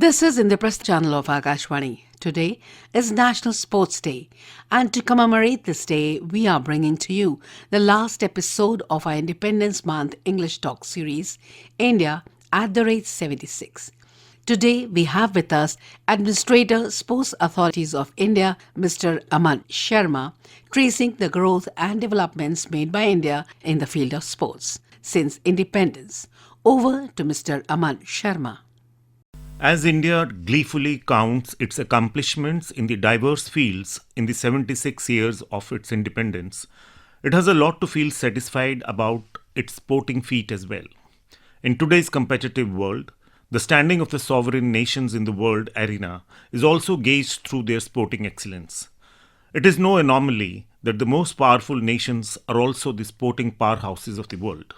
This is Indraprasth channel of Akashvani. Today is National Sports Day, and to commemorate this day, we are bringing to you the last episode of our Independence Month English Talk series, India at the rate 76. Today, we have with us Administrator Sports Authorities of India, Mr. Aman Sharma, tracing the growth and developments made by India in the field of sports since independence. Over to Mr. Aman Sharma. As India gleefully counts its accomplishments in the diverse fields in the 76 years of its independence, it has a lot to feel satisfied about its sporting feat as well. In today's competitive world, the standing of the sovereign nations in the world arena is also gauged through their sporting excellence. It is no anomaly that the most powerful nations are also the sporting powerhouses of the world.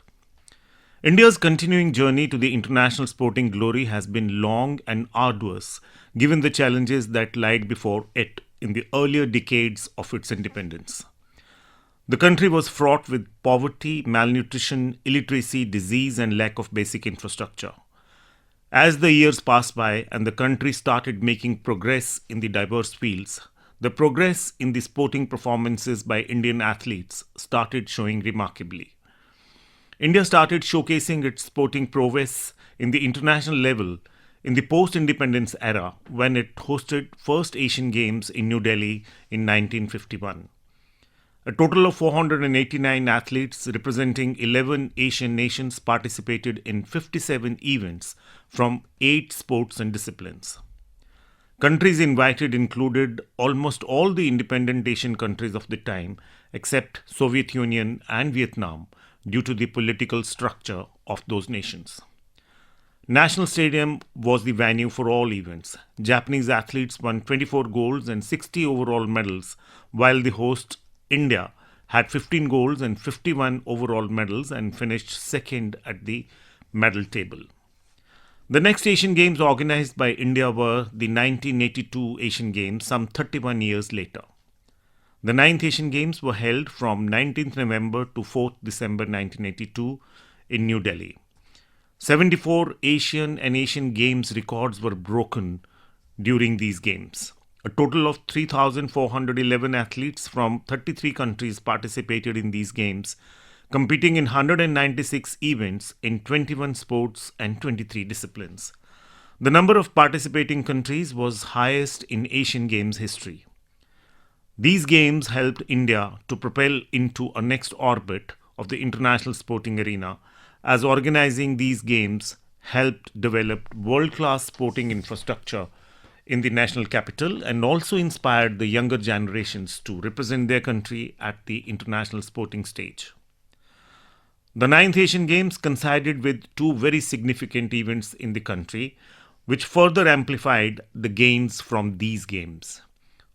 India's continuing journey to the international sporting glory has been long and arduous, given the challenges that lied before it in the earlier decades of its independence. The country was fraught with poverty, malnutrition, illiteracy, disease, and lack of basic infrastructure. As the years passed by and the country started making progress in the diverse fields, the progress in the sporting performances by Indian athletes started showing remarkably. India started showcasing its sporting prowess in the international level in the post-independence era when it hosted first Asian Games in New Delhi in 1951. A total of 489 athletes representing 11 Asian nations participated in 57 events from 8 sports and disciplines. Countries invited included almost all the independent Asian countries of the time except Soviet Union and Vietnam, due to the political structure of those nations. National Stadium was the venue for all events. Japanese athletes won 24 golds and 60 overall medals, while the host, India, had 15 golds and 51 overall medals and finished second at the medal table. The next Asian Games organized by India were the 1982 Asian Games, some 31 years later. The 9th Asian Games were held from 19th November to 4th December 1982 in New Delhi. 74 Asian and Asian Games records were broken during these games. A total of 3,411 athletes from 33 countries participated in these games, competing in 196 events in 21 sports and 23 disciplines. The number of participating countries was highest in Asian Games history. These games helped India to propel into a next orbit of the international sporting arena, as organizing these games helped develop world-class sporting infrastructure in the national capital and also inspired the younger generations to represent their country at the international sporting stage. The 9th Asian Games coincided with 2 very significant events in the country, which further amplified the gains from these games.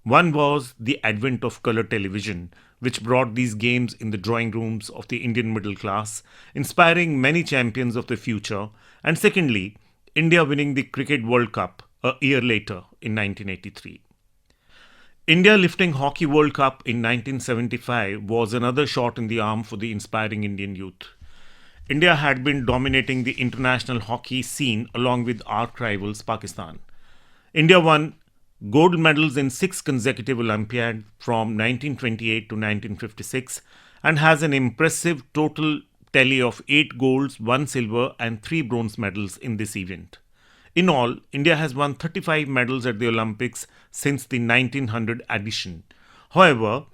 One was the advent of colour television, which brought these games in the drawing rooms of the Indian middle class, inspiring many champions of the future. And secondly, India winning the Cricket World Cup a year later in 1983. India lifting Hockey World Cup in 1975 was another shot in the arm for the inspiring Indian youth. India had been dominating the international hockey scene along with arch rivals Pakistan. India won gold medals in 6 consecutive Olympiads from 1928 to 1956 and has an impressive total tally of 8 golds, 1 silver and 3 bronze medals in this event. In all, India has won 35 medals at the Olympics since the 1900 edition. However,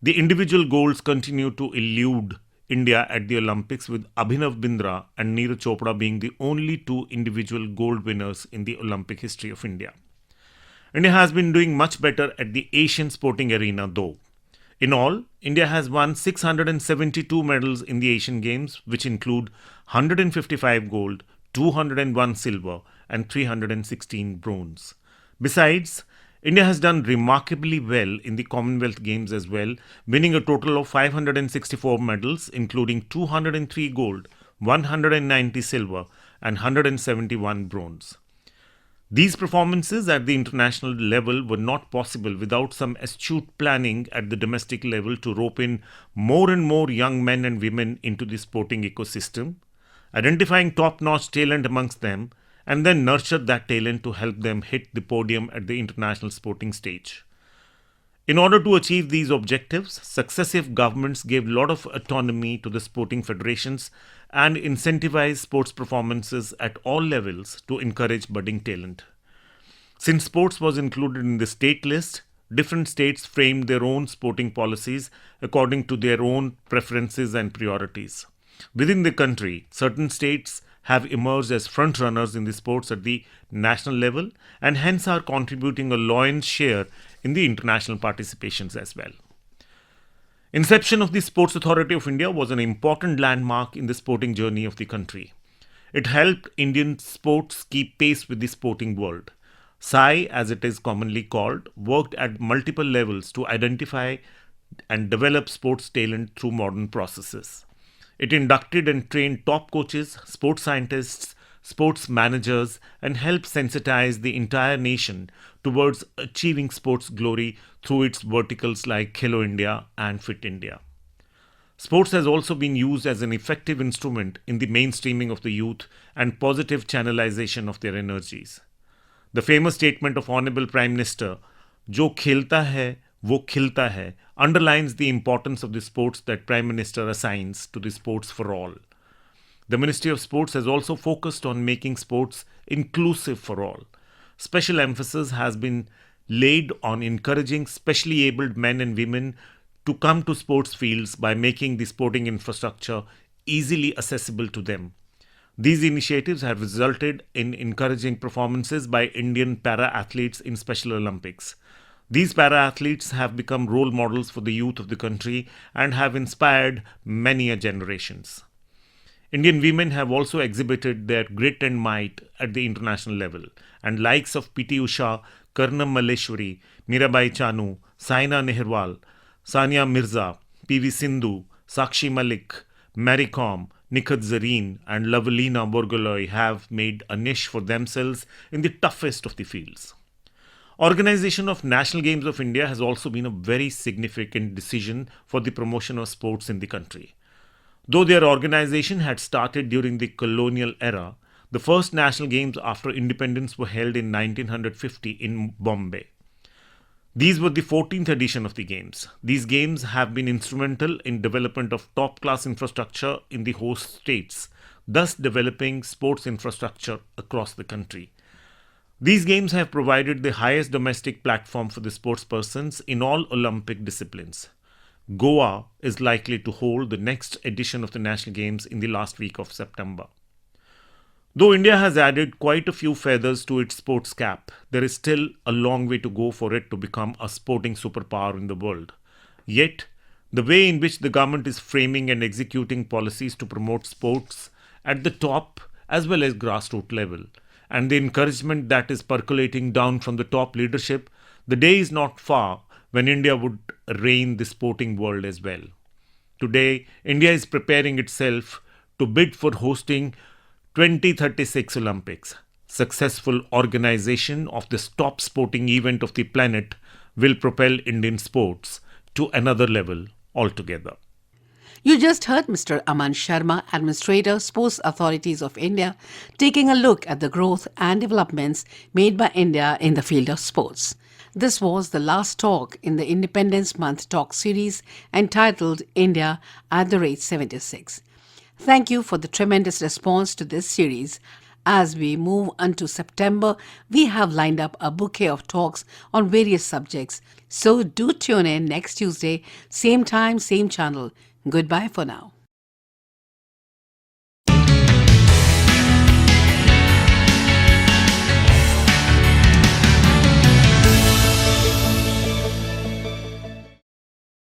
the individual golds continue to elude India at the Olympics, with Abhinav Bindra and Neeraj Chopra being the only 2 individual gold winners in the Olympic history of India. India has been doing much better at the Asian sporting arena though. In all, India has won 672 medals in the Asian Games, which include 155 gold, 201 silver and 316 bronze. Besides, India has done remarkably well in the Commonwealth Games as well, winning a total of 564 medals, including 203 gold, 190 silver and 171 bronze. These performances at the international level were not possible without some astute planning at the domestic level to rope in more and more young men and women into the sporting ecosystem, identifying top-notch talent amongst them, and then nurture that talent to help them hit the podium at the international sporting stage. In order to achieve these objectives, successive governments gave a lot of autonomy to the sporting federations and incentivized sports performances at all levels to encourage budding talent. Since sports was included in the state list, different states framed their own sporting policies according to their own preferences and priorities. Within the country, certain states have emerged as front runners in the sports at the national level and hence are contributing a lion's share in the international participations as well. Inception of the Sports Authority of India was an important landmark in the sporting journey of the country. It helped Indian sports keep pace with the sporting world. SAI, as it is commonly called, worked at multiple levels to identify and develop sports talent through modern processes. It inducted and trained top coaches, sports scientists, sports managers, and helped sensitize the entire nation towards achieving sports glory through its verticals like Khelo India and Fit India. Sports has also been used as an effective instrument in the mainstreaming of the youth and positive channelization of their energies. The famous statement of Honorable Prime Minister, "Jo khelta hai, wo khilta hai," underlines the importance of the sports that Prime Minister assigns to the sports for all. The Ministry of Sports has also focused on making sports inclusive for all. Special emphasis has been laid on encouraging specially abled men and women to come to sports fields by making the sporting infrastructure easily accessible to them. These initiatives have resulted in encouraging performances by Indian para-athletes in Special Olympics. These para-athletes have become role models for the youth of the country and have inspired many generations. Indian women have also exhibited their grit and might at the international level, and likes of P.T. Usha, Karnam Malleshwari, Mirabai Chanu, Saina Nehwal, Sania Mirza, P.V. Sindhu, Sakshi Malik, Mary Kom, Nikhat Zareen, and Lovelina Borgoloi have made a niche for themselves in the toughest of the fields. Organization of National Games of India has also been a very significant decision for the promotion of sports in the country. Though their organization had started during the colonial era, the first National Games after independence were held in 1950 in Bombay. These were the 14th edition of the Games. These Games have been instrumental in development of top-class infrastructure in the host states, thus developing sports infrastructure across the country. These Games have provided the highest domestic platform for the sportspersons in all Olympic disciplines. Goa is likely to hold the next edition of the National Games in the last week of September. Though India has added quite a few feathers to its sports cap, there is still a long way to go for it to become a sporting superpower in the world. Yet, the way in which the government is framing and executing policies to promote sports at the top as well as grassroots level, and the encouragement that is percolating down from the top leadership, the day is not far when India would reign the sporting world as well. Today, India is preparing itself to bid for hosting 2036 Olympics. Successful organization of this top sporting event of the planet will propel Indian sports to another level altogether. You just heard Mr. Aman Sharma, Administrator, Sports Authorities of India, taking a look at the growth and developments made by India in the field of sports. This was the last talk in the Independence Month talk series entitled India at the Rate 76. Thank you for the tremendous response to this series. As we move into September, we have lined up a bouquet of talks on various subjects. So do tune in next Tuesday, same time, same channel. Goodbye for now.